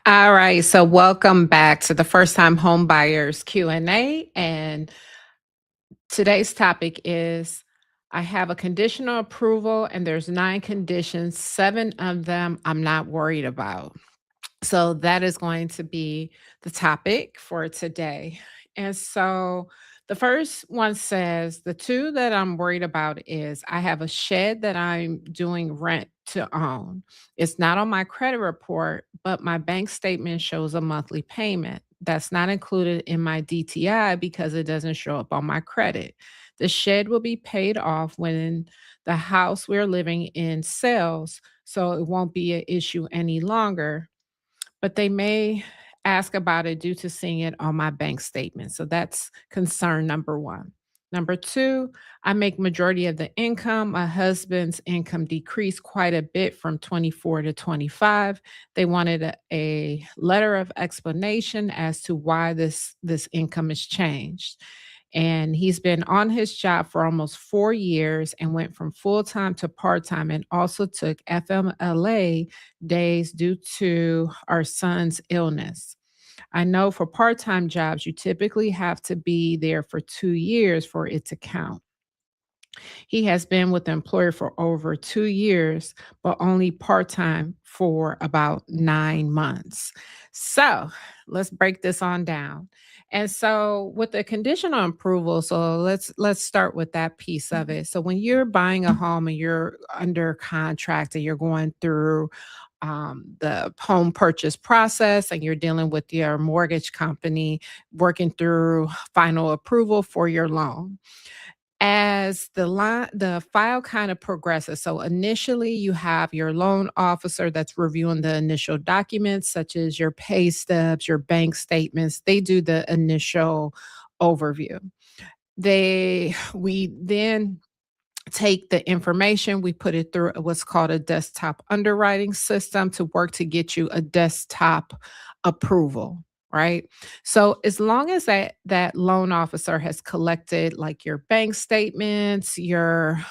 All right, so welcome back to the First Time Homebuyers Q A. And today's topic is I have a conditional approval and there's 9 conditions. 7 of them I'm not worried about. So that is going to be the topic for today. And so the first one says the two that I'm worried about is I have a shed that I'm doing rent to own. It's not on my credit report, but my bank statement shows a monthly payment. That's not included in my DTI because it doesn't show up on my credit. The shed will be paid off when the house we're living in sells, so it won't be an issue any longer, but they may ask about it due to seeing it on my bank statement. So that's concern number one. Number two, I make majority of the income. My husband's income decreased quite a bit from 24 to 25. They wanted a letter of explanation as to why this income has changed. And he's been on his job for almost 4 years and went from full time to part time and also took FMLA days due to our son's illness. I know for part time jobs, you typically have to be there for 2 years for it to count. He has been with the employer for over 2 years, but only part time for about 9 months. So let's break this on down. And so with the conditional approval, so let's start with that piece of it. So when you're buying a home and you're under contract and you're going through the home purchase process and you're dealing with your mortgage company, working through final approval for your loan, as the file kind of progresses, so initially you have your loan officer that's reviewing the initial documents such as your pay stubs, your bank statements. They do the initial overview. We then take the information, we put it through what's called a desktop underwriting system to work to get you a desktop approval, right? So as long as that loan officer has collected like your bank statements, your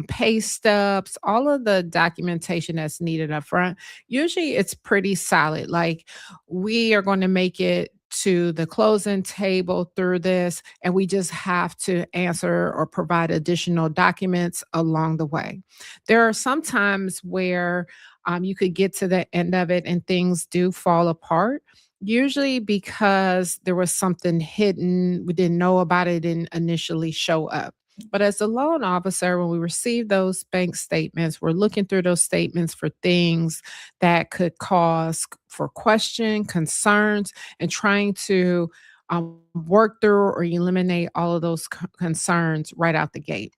pay stubs, all of the documentation that's needed up front, usually it's pretty solid. Like we are going to make it to the closing table through this, and we just have to answer or provide additional documents along the way. There are some times where you could get to the end of it and things do fall apart. Usually because there was something hidden, we didn't know about it, didn't initially show up. But as a loan officer, when we receive those bank statements, we're looking through those statements for things that could cause for question, concerns, and trying to work through or eliminate all of those concerns right out the gate.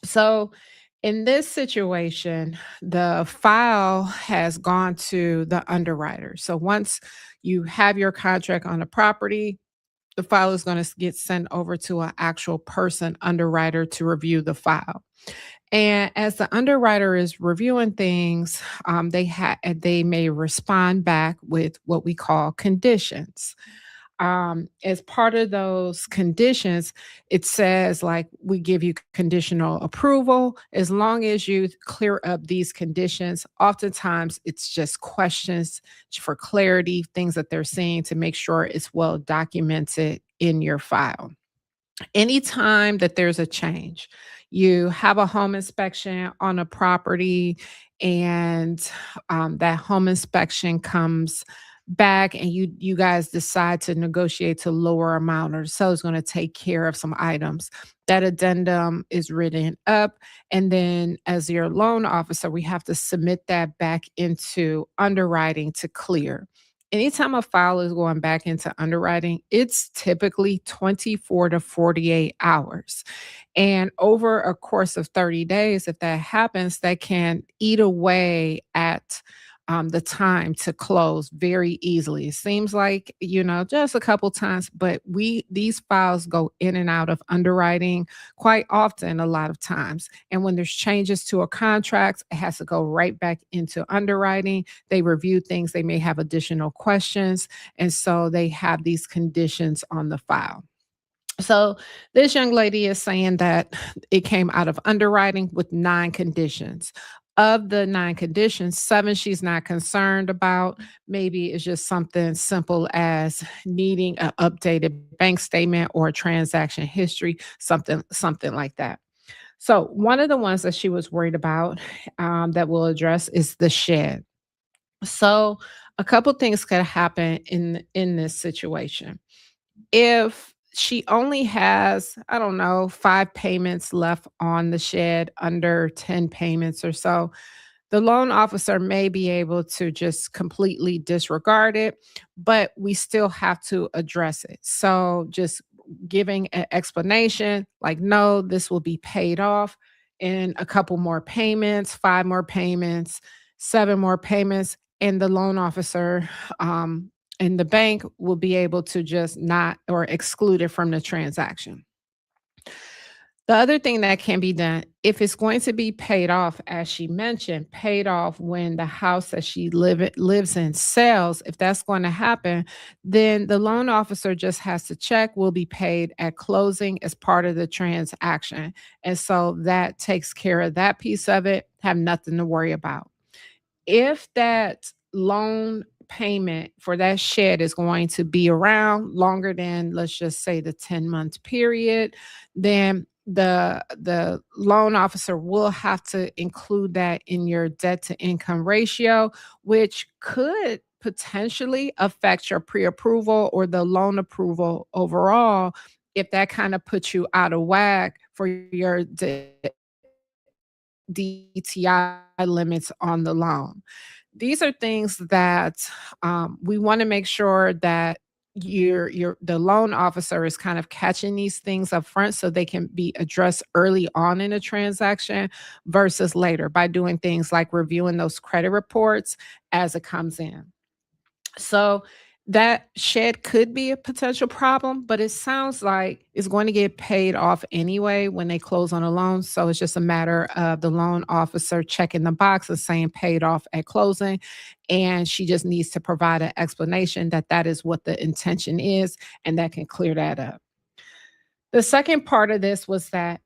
So, in this situation, the file has gone to the underwriter. So, once you have your contract on a property, the file is going to get sent over to an actual person underwriter to review the file. And as the underwriter is reviewing things, they may respond back with what we call conditions. As part of those conditions, it says like we give you conditional approval as long as you clear up these conditions. Oftentimes, it's just questions for clarity, things that they're seeing to make sure it's well documented in your file. Anytime that there's a change, you have a home inspection on a property, and that home inspection comes back and you guys decide to negotiate to lower amount, or so is going to take care of some items, that addendum is written up, and then as your loan officer we have to submit that back into underwriting to clear. Anytime a file is going back into underwriting, it's typically 24 to 48 hours. And over a course of 30 days, if that happens, that can eat away at the time to close very easily. It seems like, just a couple times, but these files go in and out of underwriting quite often, a lot of times. And when there's changes to a contract, it has to go right back into underwriting. They review things, they may have additional questions, and so they have these conditions on the file. So this young lady is saying that it came out of underwriting with 9 conditions. Of the 9 conditions, 7 she's not concerned about. Maybe it's just something simple as needing an updated bank statement or a transaction history, something like that. So one of the ones that she was worried about that we'll address is the shed. So a couple things could happen in this situation. If she only has, I don't know, 5 payments left on the shed, under 10 payments or so, the loan officer may be able to just completely disregard it, but we still have to address it. So just giving an explanation like, no, this will be paid off in a couple more payments, 5 more payments, 7 more payments, and the loan officer and the bank will be able to just not or exclude it from the transaction. The other thing that can be done, if it's going to be paid off, as she mentioned, paid off when the house that lives in sells, if that's going to happen, then the loan officer just has to check will be paid at closing as part of the transaction. And so that takes care of that piece of it, have nothing to worry about. If that loan payment for that shed is going to be around longer than, let's just say, the 10-month period, then the loan officer will have to include that in your debt to income ratio, which could potentially affect your pre-approval or the loan approval overall if that kind of puts you out of whack for your DTI limits on the loan. These are things that we want to make sure that the loan officer is kind of catching these things up front so they can be addressed early on in a transaction versus later by doing things like reviewing those credit reports as it comes in. So that shed could be a potential problem, but it sounds like it's going to get paid off anyway when they close on a loan. So it's just a matter of the loan officer checking the box and saying paid off at closing. And she just needs to provide an explanation that that is what the intention is, and that can clear that up. The second part of this was that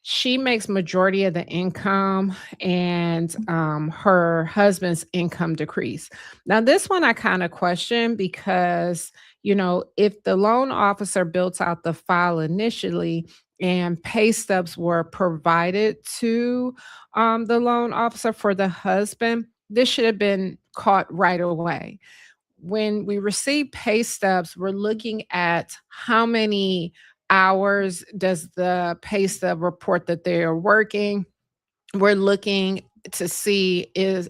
she makes majority of the income and, her husband's income decrease. Now this one I kinda question because, if the loan officer built out the file initially and pay stubs were provided to, the loan officer for the husband, this should have been caught right away. When we receive pay stubs, we're looking at how many hours does the pay stub report that they are working. We're looking to see is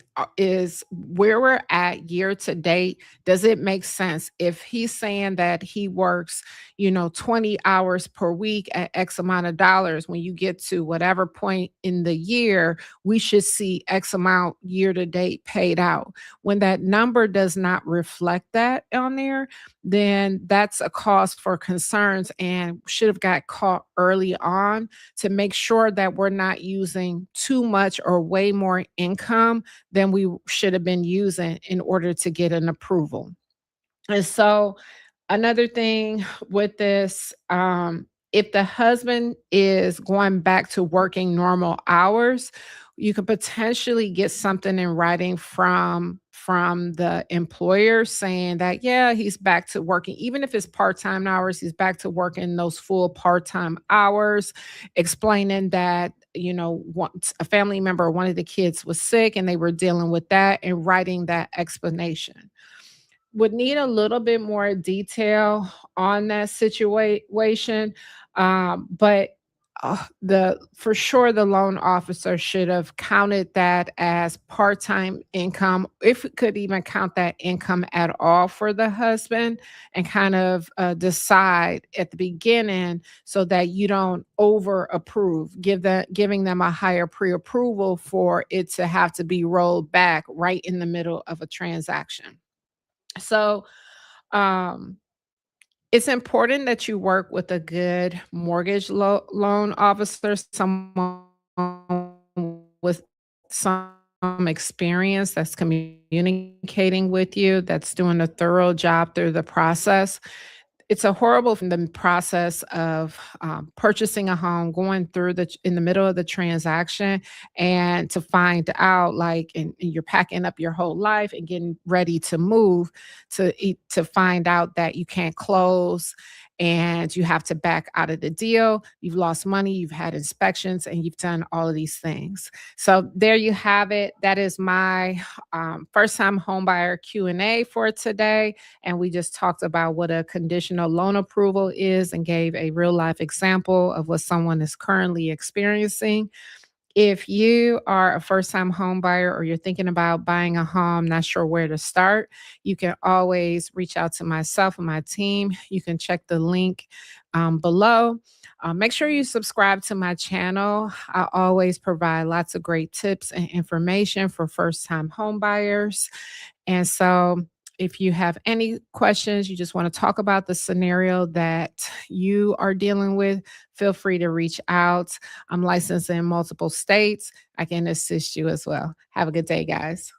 where we're at year to date, does it make sense? If he's saying that he works, 20 hours per week at X amount of dollars, when you get to whatever point in the year, we should see X amount year to date paid out. When that number does not reflect that on there, then that's a cause for concerns and should have got caught early on to make sure that we're not using too much or way more income than we should have been using in order to get an approval. And so another thing with this, if the husband is going back to working normal hours, you could potentially get something in writing from the employer saying that, yeah, he's back to working. Even if it's part-time hours, he's back to working those full part-time hours, explaining that, once a family member or one of the kids was sick and they were dealing with that, and writing that explanation. Would need a little bit more detail on that situation, but, the for sure, the loan officer should have counted that as part-time income, if it could even count that income at all for the husband, and kind of, decide at the beginning so that you don't over approve, giving them a higher pre-approval for it to have to be rolled back right in the middle of a transaction. So, um, it's important that you work with a good mortgage loan officer, someone with some experience that's communicating with you, that's doing a thorough job through the process. It's a horrible from the process of, purchasing a home, going through in the middle of the transaction, and to find out, like, and you're packing up your whole life and getting ready to move to find out that you can't close and you have to back out of the deal. You've lost money, you've had inspections, and you've done all of these things. So there you have it. That is my first time homebuyer Q&A for today. And we just talked about what a conditional loan approval is and gave a real life example of what someone is currently experiencing. If you are a first time home buyer or you're thinking about buying a home, not sure where to start, you can always reach out to myself and my team. You can check the link below. Make sure you subscribe to my channel. I always provide lots of great tips and information for first time home buyers. And so, if you have any questions, you just want to talk about the scenario that you are dealing with, feel free to reach out. I'm licensed in multiple states. I can assist you as well. Have a good day, guys.